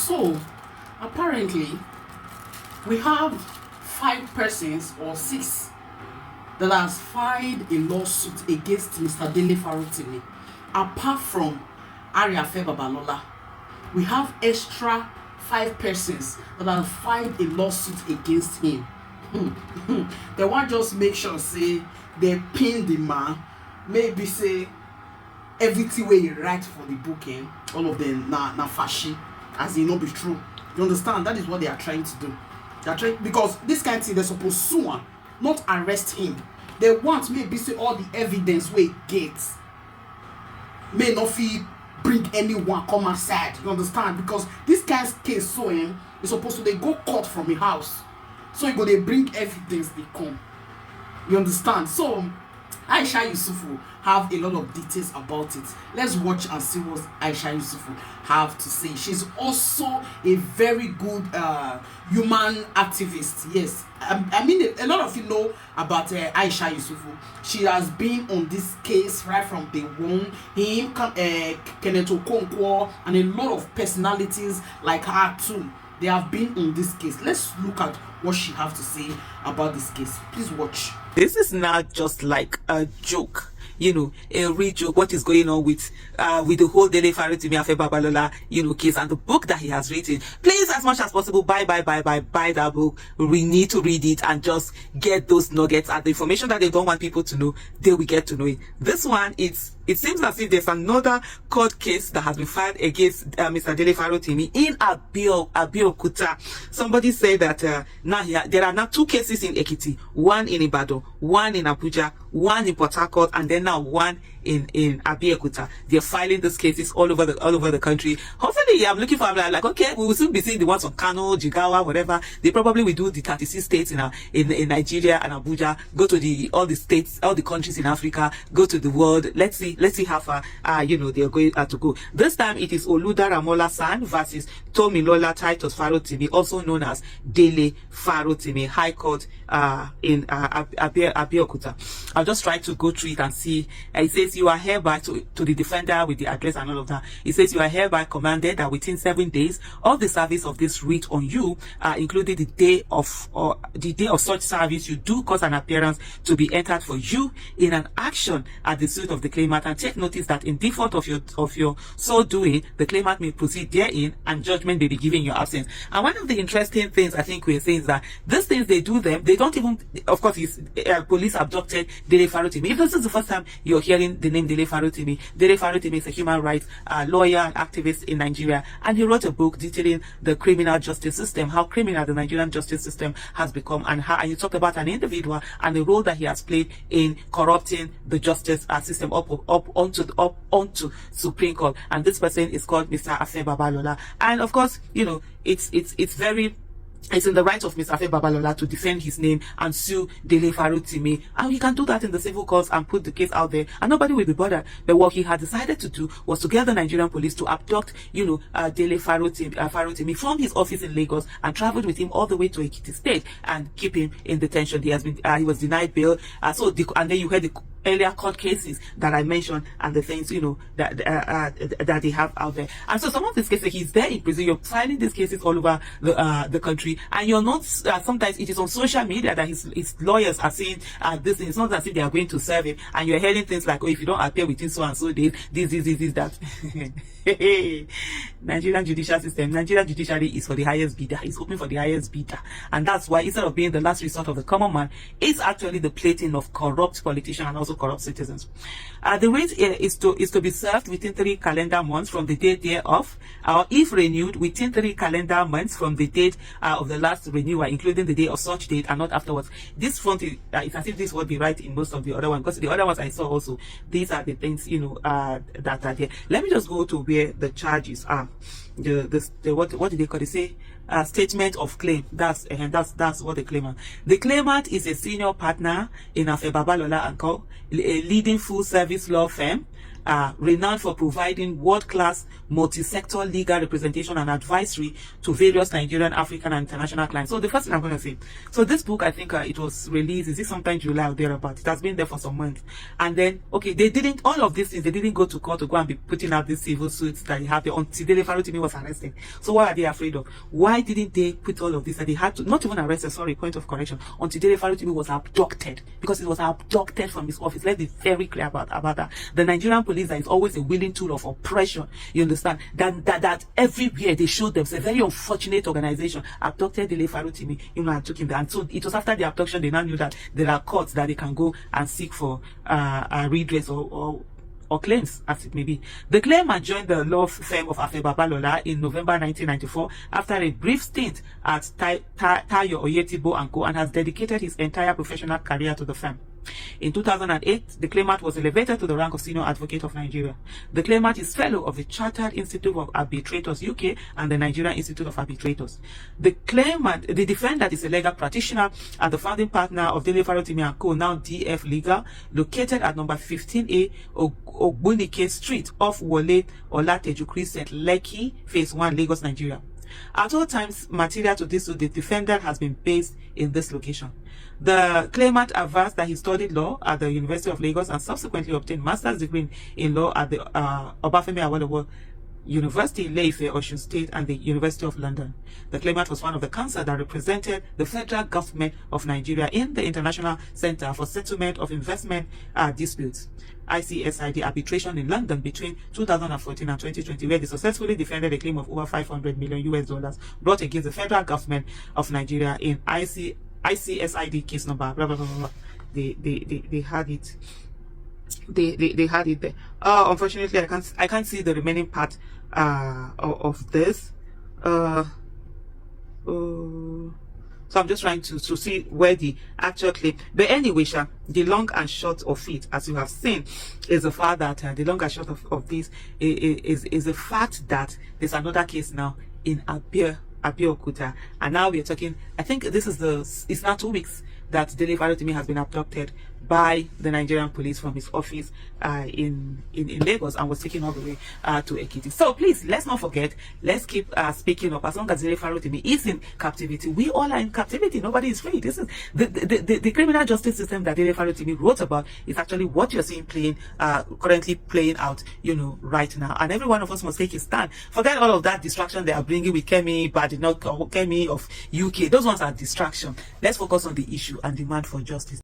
So apparently we have 5 persons or 6 that has filed a lawsuit against Mr. Dele Farotimi. Apart from Ariafe Babalola, we have extra 5 persons that have filed a lawsuit against him. They want just make sure say they pin the man, maybe say everything where he write for the booking, all of them na fashi, as it not be true. You understand? That is what they are trying to do. They are trying, because this kind of thing they're supposed to sue him, not arrest him. They want maybe say all the evidence where he gets may not feel bring anyone come outside. You understand? Because this kind of case so is supposed to they go court from the house. So you go they bring evidence they come. You understand? So Aisha Yusufu have a lot of details about it. Let's watch and see what Aisha Yusufu have to say. She's also a very good human activist. Yes, I mean a lot of you know about Aisha Yusufu. She has been on this case right from day one. Him, Kenneth Okonkwo, and a lot of personalities like her too. They have been on this case. Let's look at what she have to say about this case. Please watch. This is not just like a joke, you know, a real joke. What is going on with the whole Dele Farotimi Afe Babalola, you know, case and the book that he has written. Please, as much as possible, buy that book. We need to read it and just get those nuggets and the information that they don't want people to know. They will get to know it. This one, it seems as if there's another court case that has been filed against Mr. Dele Farotimi in Abeokuta. Somebody said that now there are now 2 cases in Ekiti, one in Ibadan, one in Abuja, one in Port Harcourt, and then now one in Abeokuta. They're filing these cases all over the country. Hopefully, I'm looking for. I'm like, okay, we will soon be seeing the ones from Kano, Jigawa, whatever. They probably will do the 36 states in Nigeria and Abuja. Go to all the states, all the countries in Africa. Go to the world. Let's see how far you know they are going to go. This time it is Oluda Ramola San versus Tomilola Titus Farotimi, also known as Dele Farotimi, High Court in Abeokuta. I'll just try to go through it and see. It says you are hereby to the defender with the address and all of that. It says you are hereby commanded that within 7 days of the service of this writ on you, including the day of such service, you do cause an appearance to be entered for you in an action at the suit of the claimant, and take notice that in default of your so doing, the claimant may proceed therein, and judgment may be given in your absence. And one of the interesting things I think we're saying is that these things they do them, they don't even, of course, police abducted Dele Farotimi. If this is the first time you're hearing the name Dele Farotimi is a human rights lawyer and activist in Nigeria, and he wrote a book detailing the criminal justice system, how criminal the Nigerian justice system has become, and he talked about an individual and the role that he has played in corrupting the justice system up onto Supreme Court. And this person is called Mr. Afe Babalola. And of course, you know, it's in the right of Mr. Afe Babalola to defend his name and sue Dele Farotimi, and he can do that in the civil courts and put the case out there, and nobody will be bothered. But what he had decided to do was to get the Nigerian police to abduct, you know, Dele Farotimi from his office in Lagos and traveled with him all the way to Ekiti State and keep him in detention. He was denied bail. And then you heard the earlier court cases that I mentioned and the things, you know, that they have out there. And so some of these cases, he's there in prison. You're filing these cases all over the country, and you're not, sometimes it is on social media that his lawyers are saying this thing. It's not as if they are going to serve him, and you're hearing things like, oh, if you don't appear within so and so days, this, that. Nigerian judicial system, Nigerian judiciary is for the highest bidder. It's hoping for the highest bidder, and that's why instead of being the last resort of the common man, it's actually the plating of corrupt politicians and also corrupt citizens. The rate is to be served within 3 calendar months from the date thereof, or if renewed within 3 calendar months from the date of the last renewal, including the day of such date, and not afterwards. This front is it's as if this would be right in most of the other ones, because the other ones I saw also, these are the things, you know, that are there. Let me just go to where the charges are. What did they call it? Say statement of claim. That's what the claimant. The claimant is a senior partner in Afe Babalola & Co., a leading full service law firm renowned for providing world-class multi-sector legal representation and advisory to various Nigerian, African, and international clients. So the first thing I'm going to say, so this book, I think it was released, is it sometime July or thereabout? It has been there for some months. And then, okay, they didn't, all of these things, they didn't go to court to go and be putting out these civil suits that they have there until Dele Farotimi was arrested. So what are they afraid of? Why didn't they put all of this? That they had to, not even arrested, sorry, point of correction, until Dele Farotimi was abducted, because it was abducted from his office. Let's be very clear about that. The Nigerian police is always a willing tool of oppression, you understand, that everywhere they showed themselves. A very unfortunate organization abducted Dele Farotimi, and took him there. And so it was after the abduction they now knew that there are courts that they can go and seek for redress or claims, as it may be. The claimant joined the law firm of Afe Babalola in November 1994 after a brief stint at Tayo Oyetibo & Co. and has dedicated his entire professional career to the firm. In 2008, the claimant was elevated to the rank of Senior Advocate of Nigeria. The claimant is fellow of the Chartered Institute of Arbitrators UK and the Nigerian Institute of Arbitrators. The defendant is a legal practitioner and the founding partner of Dele Farotimi & Co., now DF Legal, located at number 15A Ogbunike Street off Wole Olateju Crescent, Lekki, Phase 1, Lagos, Nigeria. At all times, material to this suit, the defendant has been based in this location. The claimant avers that he studied law at the University of Lagos and subsequently obtained master's degree in law at the Obafemi Awolowo University, Ile-Ife, Osun State, and the University of London. The claimant was one of the counsel that represented the federal government of Nigeria in the International Center for Settlement of Investment Disputes, ICSID, arbitration in London between 2014 and 2020, where they successfully defended a claim of over $500 million brought against the federal government of Nigeria in ICSID case number blah blah blah blah. They had it. They had it there. Unfortunately, I can't see the remaining part of this. So I'm just trying to see where the actual clip. But anyway, the long and short of it, as you have seen, is the fact that the long and short of this is the fact that there's another case now in Abeokuta, and now we are talking. I think it's now 2 weeks that Dele Farotimi has been abducted by the Nigerian police from his office in Lagos and was taken all the way to Ekiti. So please, let's not forget, let's keep speaking up. As long as Dele Farotimi is in captivity, we all are in captivity. Nobody is free. This is the criminal justice system that Dele Farotimi wrote about is actually what you're seeing currently playing out, right now. And every one of us must take his stand. Forget all of that distraction they are bringing with Kemi, Badinok, or Kemi of UK. Those ones are distraction. Let's focus on the issue and demand for justice.